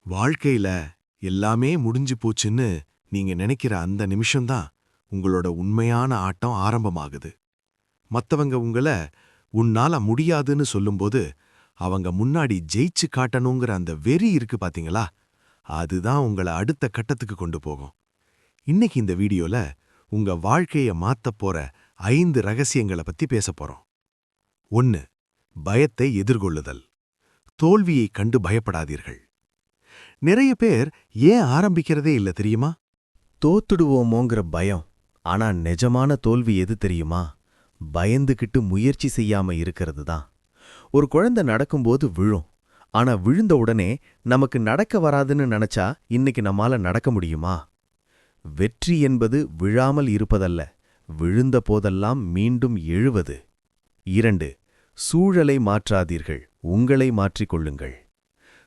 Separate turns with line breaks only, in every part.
வாழ்க்கையில எல்லாமே முடிஞ்சு போச்சுன்னு நீங்க நினைக்கிற அந்த நிமிஷம்தான் உங்களோட உண்மையான ஆட்டம் ஆரம்பமாகுது. மத்தவங்க உன்னால முடியாதுன்னு சொல்லும்போது, அவங்க முன்னாடி ஜெயிச்சு காட்டணுங்கிற அந்த வெறி இருக்கு பாத்தீங்களா, அதுதான் உங்கள அடுத்த கட்டத்துக்கு கொண்டு போகும். இன்னைக்கு இந்த வீடியோல உங்க வாழ்க்கைய மாத்தப் போற 5 ரகசியங்கள பத்தி பேசப் போறோம். 1. பயத்தை எதிர்கொள்ளுதல். தோல்வியை கண்டு பயப்படாதீர்கள். நிறைய பேர் ஏன் ஆரம்பிக்கிறதே இல்ல தெரியுமா?
தோத்துடுவோமோங்கிற பயம். ஆனா நிஜமான தோல்வி எது தெரியுமா? பயந்துகிட்டு முயற்சி செய்யாம இருக்கிறது தான். ஒரு குழந்தை நடக்கும்போது விழும். ஆனா விழுந்த உடனே நமக்கு நடக்க வராதுன்னு நினைச்சா இன்னைக்கு நம்மால நடக்க முடியுமா? வெற்றி என்பது விழாமல் இருப்பதல்ல, விழுந்த போதெல்லாம் மீண்டும் எழுவது. 2. சூழலை மாற்றாதீர்கள், உங்களை மாற்றிக்கொள்ளுங்கள்.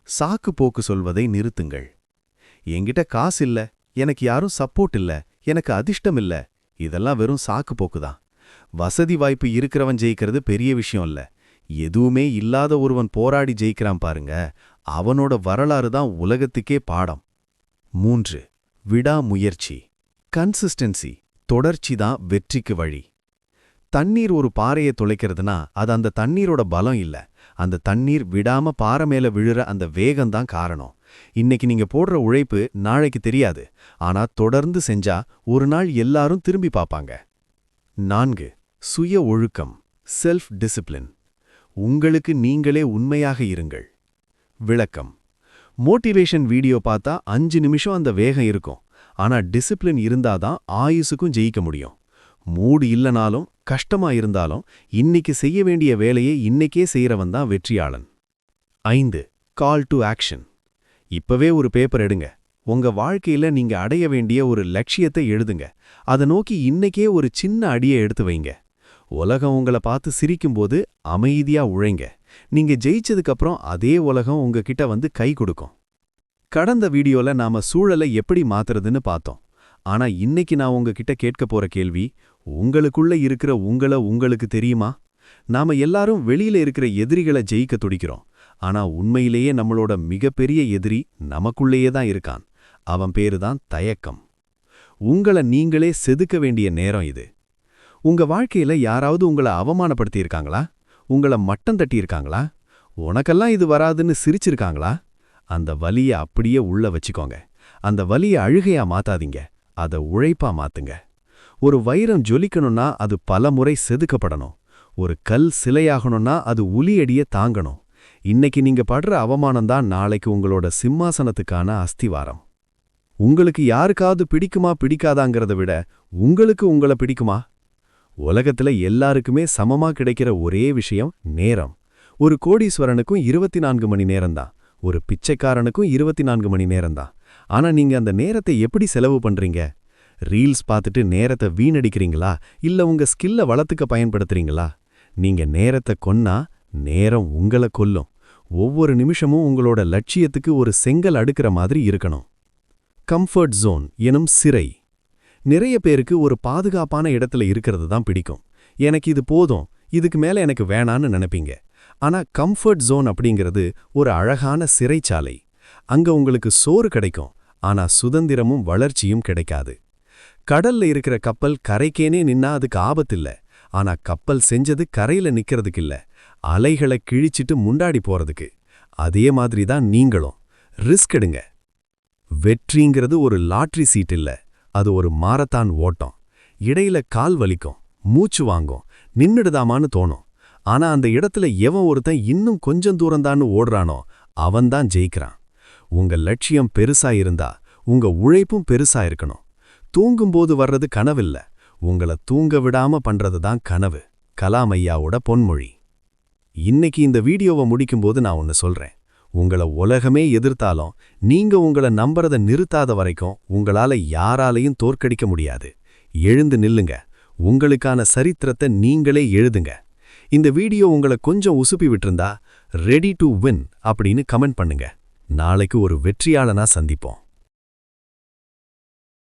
சாக்கு போக்கு சொல்வதை நிறுத்துங்கள். என்கிட்ட காசு இல்ல, எனக்கு யாரும் சப்போர்ட் இல்ல, எனக்கு அதிர்ஷ்டம் இல்ல, இதெல்லாம் வெறும் சாக்கு போக்குதான். வசதி வாய்ப்பு இருக்கிறவன் ஜெயிக்கிறது பெரிய விஷயம் இல்ல, எதுவுமே இல்லாத ஒருவன் போராடி ஜெயிக்கிறான் பாருங்க, அவனோட வரலாறு தான் உலகத்துக்கே பாடம். 3. விடாமுயற்சி. கன்சிஸ்டன்சி, தொடர்ச்சி தான் வெற்றிக்கு வழி. தண்ணீர் ஒரு பாறையை துளைக்கிறதுனா அது அந்த தண்ணீரோட பலம் இல்ல, அந்த தண்ணீர் விடாம பாறை மேல விழுற அந்த வேகம்தான் காரணம். இன்னைக்கு நீங்க போடுற உழைப்பு நாளைக்கு தெரியாது, ஆனா தொடர்ந்து செஞ்சா ஒரு நாள் எல்லாரும் திரும்பி பார்ப்பாங்க. 4. சுய ஒழுக்கம், செல்ஃப் டிசிப்ளின். உங்களுக்கு நீங்களே உண்மையாக இருங்கள். விளக்கம்: மோட்டிவேஷன் வீடியோ பார்த்தா 5 நிமிஷம் அந்த வேகம் இருக்கும், ஆனா டிசிப்ளின் இருந்தாதான் ஆயுசுக்கும் ஜெயிக்க முடியும். மூடு இல்லனாலும் கஷ்டமா இருந்தாலும் இன்னைக்கு செய்ய வேண்டிய வேலையை இன்னைக்கே செய்யறவன் தான் வெற்றியாளன். 5. Call to action. இப்பவே ஒரு பேப்பர் எடுங்க, உங்க வாழ்க்கையில நீங்க அடைய வேண்டிய ஒரு லட்சியத்தை எழுதுங்க, அதை நோக்கி இன்னைக்கே ஒரு சின்ன அடியை எடுத்து வைங்க. உலகம் உங்களை பார்த்து சிரிக்கும்போது அமைதியா உழைங்க, நீங்க ஜெயிச்சதுக்கு அப்புறம் அதே உலகம் உங்ககிட்ட வந்து கை கொடுக்கும். கடந்த வீடியோல நாம சூழலை எப்படி மாத்துறதுன்னு பார்த்தோம். ஆனா இன்னைக்கு நான் உங்ககிட்ட கேட்க போற கேள்வி, உங்களுக்குள்ள இருக்கிற உங்களுக்கு தெரியுமா? நாம எல்லாரும் வெளியில இருக்கிற எதிரிகளை ஜெயிக்க துடிக்கிறோம், ஆனா உண்மையிலேயே நம்மளோட மிகப்பெரிய எதிரி நமக்குள்ளேயே தான் இருக்கான். அவன் பேருதான் தயக்கம். உங்களை நீங்களே செதுக்க வேண்டிய நேரம் இது. உங்க வாழ்க்கையில யாராவது உங்களை அவமானப்படுத்தியிருக்காங்களா? உங்களை மட்டம் தட்டியிருக்காங்களா? உனக்கெல்லாம் இது வராதுன்னு சிரிச்சிருக்காங்களா? அந்த வலிய அப்படியே உள்ள வச்சுக்கோங்க. அந்த வலிய அழுகையா மாத்தாதீங்க, அதை உழைப்பா மாத்துங்க. ஒரு வைரம் ஜொலிக்கணும்னா அது பல முறை செதுக்கப்படணும். ஒரு கல் சிலையாகணும்னா அது உலியடிய தாங்கணும். இன்னைக்கு நீங்க படுற அவமானம்தான் நாளைக்கு உங்களோட சிம்மாசனத்துக்கான அஸ்திவாரம். உங்களுக்கு யாருக்காவது பிடிக்குமா பிடிக்காதாங்கிறத விட உங்களுக்கு உங்களை பிடிக்குமா? உலகத்துல எல்லாருக்குமே சமமா கிடைக்கிற ஒரே விஷயம் நேரம். ஒரு கோடீஸ்வரனுக்கும் 24 மணி நேரம்தான், ஒரு பிச்சைக்காரனுக்கும் 24 மணி நேரம்தான். ஆனா நீங்க அந்த நேரத்தை எப்படி செலவு பண்றீங்க? ரீல்ஸ் பார்த்துட்டு நேரத்தை வீணடிக்கிறீங்களா, இல்ல உங்க ஸ்கில்ல வளர்த்துக்க பயன்படுத்துறீங்களா? நீங்க நேரத்தை கொன்னா நேரம் உங்களை கொல்லும். ஒவ்வொரு நிமிஷமும் உங்களோட லட்சியத்துக்கு ஒரு செங்கல் அடுக்கிற மாதிரி இருக்கணும். கம்ஃபர்ட் ஜோன் எனும் சிறை. நிறைய பேருக்கு ஒரு பாதுகாப்பான இடத்துல இருக்கிறது தான் பிடிக்கும். எனக்கு இது போதும், இதுக்கு மேல எனக்கு வேணான்னு நினைப்பீங்க. ஆனா கம்ஃபர்ட் ஜோன் அப்படிங்கிறது ஒரு அழகான சிறைச்சாலை. அங்க உங்களுக்கு சோறு கிடைக்கும், ஆனா சுதந்திரமும் வளர்ச்சியும் கிடைக்காது. கடல்ல இருக்கிற கப்பல் கரைக்கேனே நின்னா அதுக்கு ஆபத்தில்ல, ஆனா கப்பல் செஞ்சது கரையில நிக்கிறதுக்கு இல்ல, அலைகளை கிழிச்சிட்டு முண்டாடி போறதுக்கு. அதே மாதிரிதான் நீங்களும் ரிஸ்க் எடுங்க. வெற்றிங்கிறது ஒரு லாட்ரி சீட் இல்ல, அது ஒரு மாரத்தான் ஓட்டம். இடையில கால் வலிக்கும், மூச்சு வாங்கும், நின்னுடுதாமான்னு தோணும். ஆனா அந்த இடத்துல எவன் ஒருத்தன் இன்னும் கொஞ்சம் தூரம்தான்னு ஓடுறானோ அவன்தான் ஜெயிக்கிறான். உங்க லட்சியம் பெருசா இருந்தா உங்க உழைப்பும் பெருசா இருக்கணும். தூங்கும்போது வர்றது கனவில்ல, உங்களை தூங்க விடாம பண்றதுதான் கனவு. கலாம் ஐயாவோட பொன்மொழி. இன்னைக்கு இந்த வீடியோவை முடிக்கும்போது நான் ஒன்னு சொல்றேன், உங்களை உலகமே எதிர்த்தாலும் நீங்க உங்களை நம்புறத நிறுத்தாத வரைக்கும் உங்களால யாராலையும் தோற்கடிக்க முடியாது. எழுந்து நில்லுங்க, உங்களுக்கான சரித்திரத்தை நீங்களே எழுதுங்க. இந்த வீடியோ உங்களை கொஞ்சம் உசுப்பி விட்டிருந்தா ரெடி டு வின் அப்படின்னு கமெண்ட் பண்ணுங்க. நாளைக்கு ஒரு வெற்றியாளனா சந்திப்போம்.